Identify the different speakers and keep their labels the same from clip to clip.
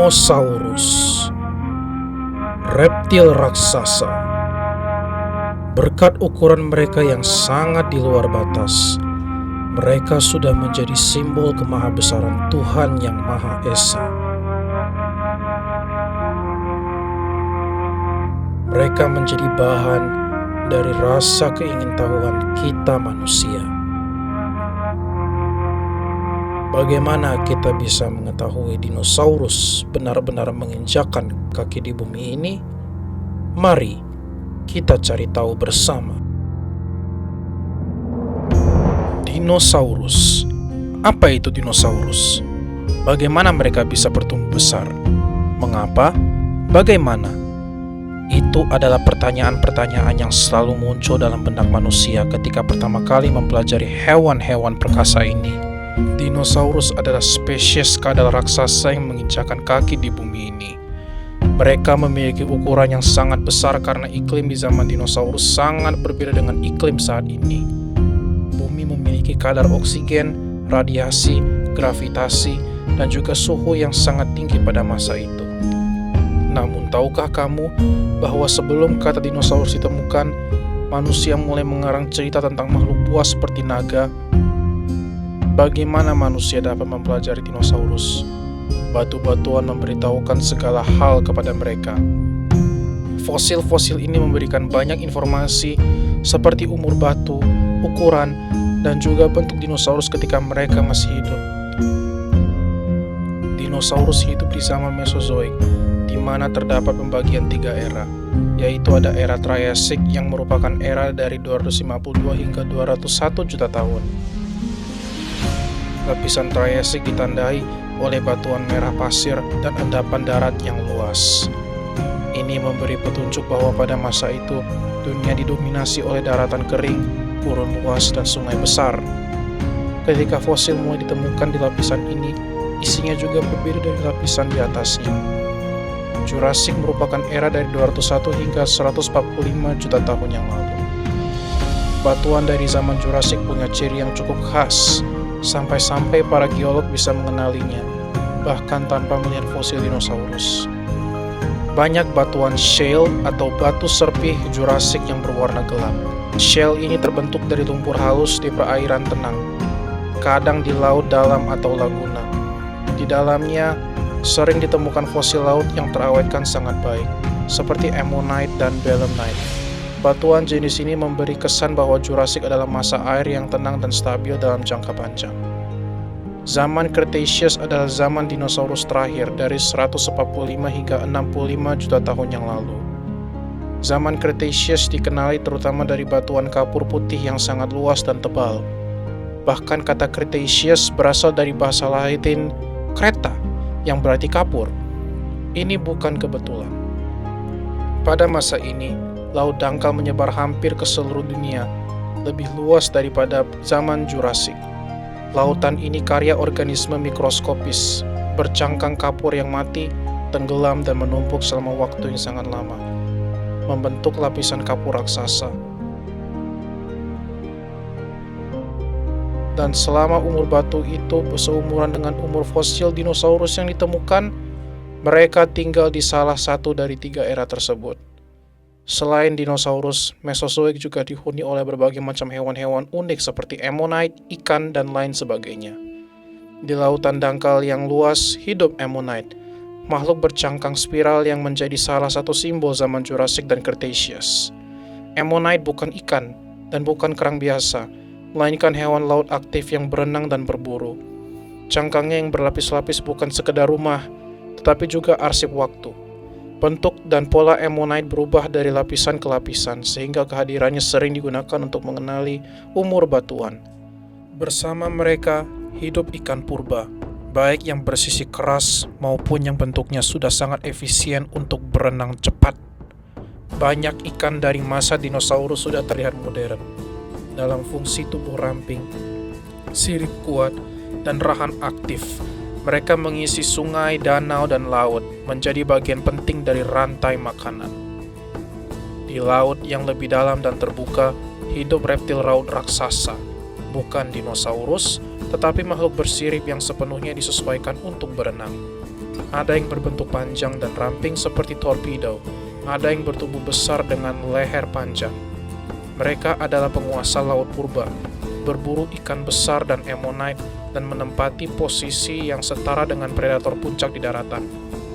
Speaker 1: Dinosaurus, reptil raksasa. Berkat ukuran mereka yang sangat di luar batas, mereka sudah menjadi simbol kemahabesaran Tuhan Yang Maha Esa. Mereka menjadi bahan dari rasa keingintahuan kita manusia. Bagaimana kita bisa mengetahui dinosaurus benar-benar menginjakkan kaki di bumi ini? Mari kita cari tahu bersama. Dinosaurus. Apa itu dinosaurus? Bagaimana mereka bisa bertumbuh besar? Mengapa? Bagaimana? Itu adalah pertanyaan-pertanyaan yang selalu muncul dalam benak manusia ketika pertama kali mempelajari hewan-hewan perkasa ini. Dinosaurus adalah spesies kadal raksasa yang menginjakkan kaki di bumi ini. Mereka memiliki ukuran yang sangat besar karena iklim di zaman dinosaurus sangat berbeda dengan iklim saat ini. Bumi memiliki kadar oksigen, radiasi, gravitasi, dan juga suhu yang sangat tinggi pada masa itu. Namun tahukah kamu bahwa sebelum kata dinosaurus ditemukan, manusia mulai mengarang cerita tentang makhluk buas seperti naga? Bagaimana manusia dapat mempelajari dinosaurus? Batu-batuan memberitahukan segala hal kepada mereka. Fosil-fosil ini memberikan banyak informasi seperti umur batu, ukuran, dan juga bentuk dinosaurus ketika mereka masih hidup. Dinosaurus hidup di zaman Mesozoik, di mana terdapat pembagian 3 era, yaitu ada era Triassic yang merupakan era dari 252 hingga 201 juta tahun. Lapisan Triassic ditandai oleh batuan merah pasir dan endapan darat yang luas. Ini memberi petunjuk bahwa pada masa itu dunia didominasi oleh daratan kering, gurun luas, dan sungai besar. Ketika fosil mulai ditemukan di lapisan ini, isinya juga berbeda dari lapisan di atasnya. Jurassic merupakan era dari 201 hingga 145 juta tahun yang lalu. Batuan dari zaman Jurassic punya ciri yang cukup khas, sampai-sampai para geolog bisa mengenalinya, bahkan tanpa melihat fosil dinosaurus. Banyak batuan shale atau batu serpih Jurassic yang berwarna gelap. Shale ini terbentuk dari lumpur halus di perairan tenang, kadang di laut dalam atau laguna. Di dalamnya sering ditemukan fosil laut yang terawetkan sangat baik, seperti ammonite dan belemnite. Batuan jenis ini memberi kesan bahwa Jurassic adalah masa air yang tenang dan stabil dalam jangka panjang. Zaman Cretaceous adalah zaman dinosaurus terakhir dari 145 hingga 65 juta tahun yang lalu. Zaman Cretaceous dikenali terutama dari batuan kapur putih yang sangat luas dan tebal. Bahkan kata Cretaceous berasal dari bahasa Latin Creta, yang berarti kapur. Ini bukan kebetulan. Pada masa ini, laut dangkal menyebar hampir ke seluruh dunia, lebih luas daripada zaman Jurassic. Lautan ini karya organisme mikroskopis, bercangkang kapur yang mati, tenggelam dan menumpuk selama waktu yang sangat lama, membentuk lapisan kapur raksasa. Dan selama umur batu itu seumuran dengan umur fosil dinosaurus yang ditemukan, mereka tinggal di salah satu dari 3 era tersebut. Selain dinosaurus, Mesozoik juga dihuni oleh berbagai macam hewan-hewan unik seperti ammonite, ikan, dan lain sebagainya. Di lautan dangkal yang luas, hidup ammonite, makhluk bercangkang spiral yang menjadi salah satu simbol zaman Jurassic dan Cretaceous. Ammonite bukan ikan dan bukan kerang biasa, melainkan hewan laut aktif yang berenang dan berburu. Cangkangnya yang berlapis-lapis bukan sekedar rumah, tetapi juga arsip waktu. Bentuk dan pola ammonite berubah dari lapisan ke lapisan, sehingga kehadirannya sering digunakan untuk mengenali umur batuan. Bersama mereka, hidup ikan purba, baik yang bersisi keras maupun yang bentuknya sudah sangat efisien untuk berenang cepat. Banyak ikan dari masa dinosaurus sudah terlihat modern, dalam fungsi tubuh ramping, sirip kuat, dan rahan aktif. Mereka mengisi sungai, danau, dan laut, menjadi bagian penting dari rantai makanan. Di laut yang lebih dalam dan terbuka, hidup reptil laut raksasa, bukan dinosaurus, tetapi makhluk bersirip yang sepenuhnya disesuaikan untuk berenang. Ada yang berbentuk panjang dan ramping seperti torpedo. Ada yang bertubuh besar dengan leher panjang. Mereka adalah penguasa laut purba, berburu ikan besar dan ammonite, dan menempati posisi yang setara dengan predator puncak di daratan.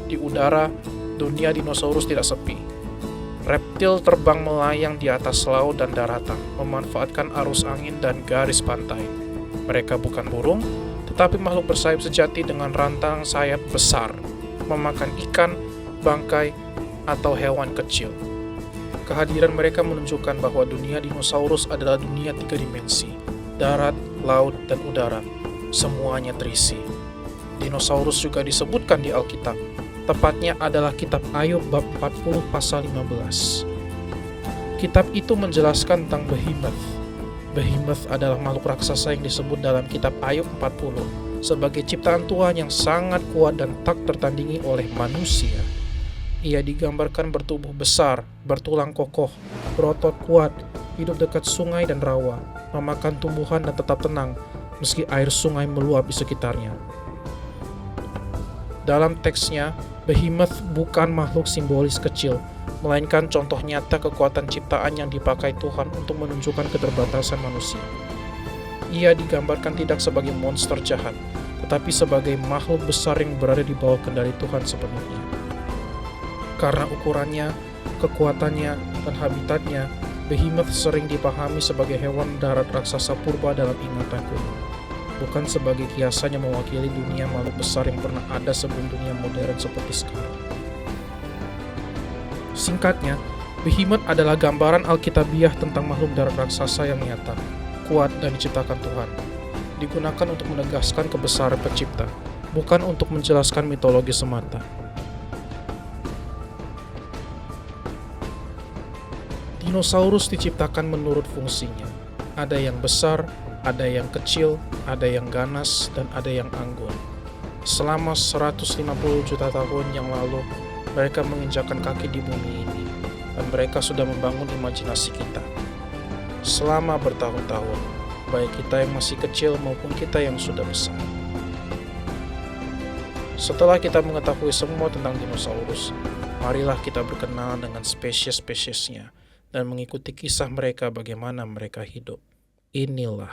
Speaker 1: Di udara, dunia dinosaurus tidak sepi. Reptil terbang melayang di atas laut dan daratan, memanfaatkan arus angin dan garis pantai. Mereka bukan burung, tetapi makhluk bersayap sejati dengan rantang sayap besar, memakan ikan, bangkai, atau hewan kecil. Kehadiran mereka menunjukkan bahwa dunia dinosaurus adalah dunia 3 dimensi, darat, laut, dan udara. Semuanya terisi. Dinosaurus juga disebutkan di Alkitab. Tepatnya adalah kitab Ayub bab 40 pasal 15. Kitab itu menjelaskan tentang Behemoth. Behemoth adalah makhluk raksasa yang disebut dalam kitab Ayub 40 sebagai ciptaan Tuhan yang sangat kuat dan tak tertandingi oleh manusia. Ia digambarkan bertubuh besar, bertulang kokoh, berotot kuat, hidup dekat sungai dan rawa, memakan tumbuhan dan tetap tenang meski air sungai meluap di sekitarnya. Dalam teksnya, Behemoth bukan makhluk simbolis kecil, melainkan contoh nyata kekuatan ciptaan yang dipakai Tuhan untuk menunjukkan keterbatasan manusia. Ia digambarkan tidak sebagai monster jahat, tetapi sebagai makhluk besar yang berada di bawah kendali Tuhan sepenuhnya. Karena ukurannya, kekuatannya, dan habitatnya, Behemoth sering dipahami sebagai hewan darat raksasa purba dalam ingatan kuno, bukan sebagai kiasan yang mewakili dunia makhluk besar yang pernah ada sebelum dunia modern seperti sekarang. Singkatnya, Behemoth adalah gambaran alkitabiah tentang makhluk darat raksasa yang nyata, kuat, dan diciptakan Tuhan. Digunakan untuk menegaskan kebesaran pencipta, bukan untuk menjelaskan mitologi semata. Dinosaurus diciptakan menurut fungsinya. Ada yang besar, ada yang kecil, ada yang ganas, dan ada yang anggun. Selama 150 juta tahun yang lalu, mereka menginjakkan kaki di bumi ini, dan mereka sudah membangun imajinasi kita. Selama bertahun-tahun, baik kita yang masih kecil maupun kita yang sudah besar. Setelah kita mengetahui semua tentang dinosaurus, marilah kita berkenalan dengan spesies-spesiesnya dan mengikuti kisah mereka bagaimana mereka hidup. Inilah